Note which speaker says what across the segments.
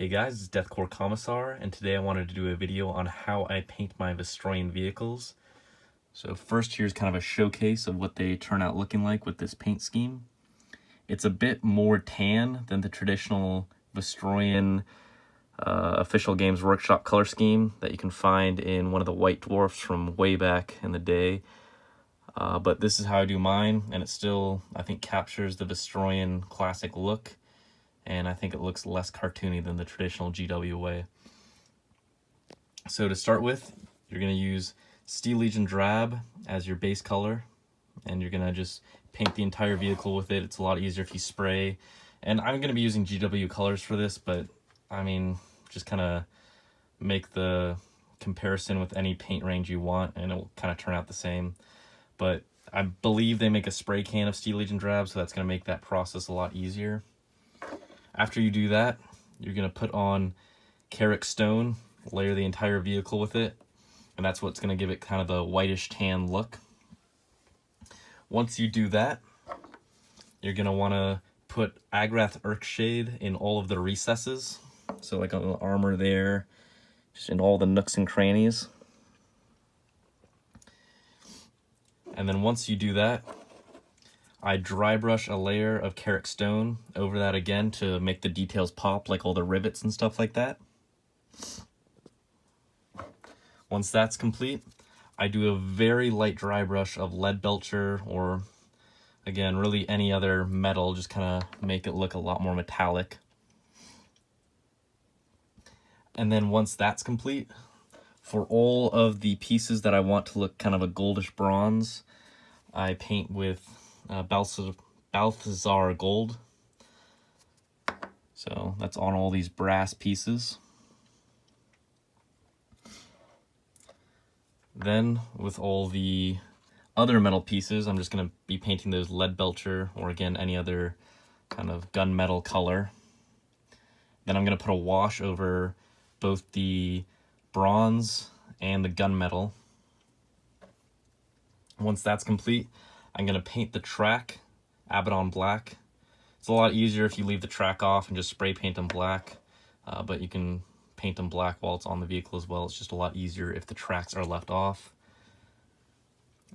Speaker 1: Hey guys, it's Deathcore Commissar, and today I wanted to do a video on how I paint my Vostroyan vehicles. So first, here's kind of a showcase of what they turn out looking like with this paint scheme. It's a bit more tan than the traditional Vostroyan official Games Workshop color scheme that you can find in one of the White Dwarfs from way back in the day. But this is how I do mine, and it still, I think, captures the Vostroyan classic look. And I think it looks less cartoony than the traditional GW way. So to start with, you're going to use Steel Legion Drab as your base color, and you're going to just paint the entire vehicle with it. It's a lot easier if you spray. And I'm going to be using GW colors for this, but I mean, just kind of make the comparison with any paint range you want, and it will kind of turn out the same. But I believe they make a spray can of Steel Legion Drab, so that's going to make that process a lot easier. After you do that, you're going to put on Carrick Stone, layer the entire vehicle with it, and that's what's going to give it kind of the whitish tan look. Once you do that, you're going to want to put Agrath Urkshade in all of the recesses, so like on the armor there, just in all the nooks and crannies. And then once you do that, I dry brush a layer of Carrick Stone over that again to make the details pop, like all the rivets and stuff like that. Once that's complete, I do a very light dry brush of Lead Belcher, or again, really any other metal, just kind of make it look a lot more metallic. And then once that's complete, for all of the pieces that I want to look kind of a goldish bronze, I paint with Balthazar Gold. So that's on all these brass pieces. Then with all the other metal pieces, I'm just going to be painting those Lead Belcher, or again, any other kind of gunmetal color. Then I'm going to put a wash over both the bronze and the gunmetal. Once that's complete, I'm going to paint the track Abaddon black. It's a lot easier if you leave the track off and just spray paint them black, but you can paint them black while it's on the vehicle as well. It's just a lot easier if the tracks are left off.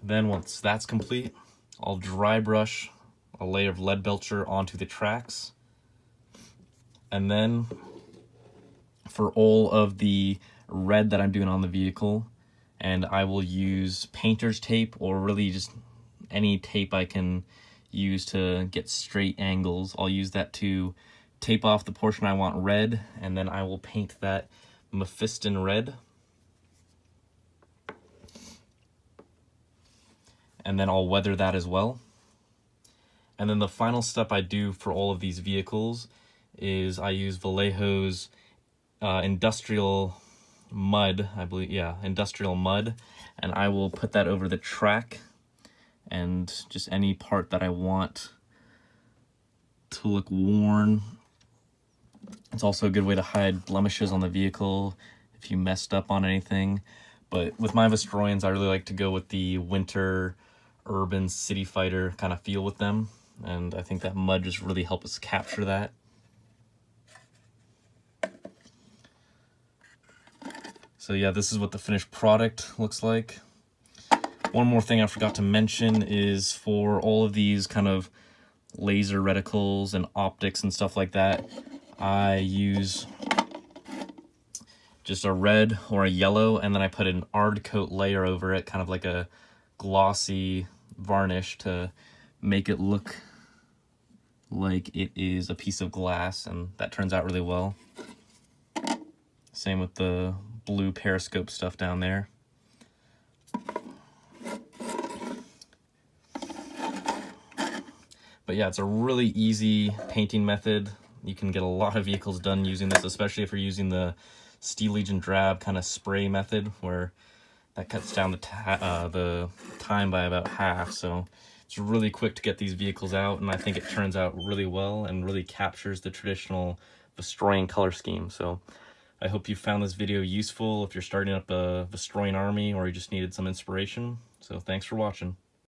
Speaker 1: Then once that's complete, I'll dry brush a layer of Lead Belcher onto the tracks. And then for all of the red that I'm doing on the vehicle, and I will use painter's tape, or really just any tape I can use to get straight angles. I'll use that to tape off the portion I want red, and then I will paint that Mephiston red. And then I'll weather that as well. And then the final step I do for all of these vehicles is I use Vallejo's Industrial Mud, I believe, yeah, Industrial Mud, and I will put that over the track and just any part that I want to look worn. It's also a good way to hide blemishes on the vehicle if you messed up on anything. But with my Vostroyans, I really like to go with the winter, urban, city fighter kind of feel with them, and I think that mud just really helps us capture that. So yeah, this is what the finished product looks like. One more thing I forgot to mention is for all of these kind of laser reticles and optics and stuff like that, I use just a red or a yellow, and then I put an Ard coat layer over it, kind of like a glossy varnish to make it look like it is a piece of glass, and that turns out really well. Same with the blue periscope stuff down there. But yeah, it's a really easy painting method. You can get a lot of vehicles done using this, especially if you're using the Steel Legion Drab kind of spray method, where that cuts down the time by about half. So it's really quick to get these vehicles out, and I think it turns out really well and really captures the traditional Vostroyan color scheme. So I hope you found this video useful if you're starting up a Vostroyan army or you just needed some inspiration. So thanks for watching.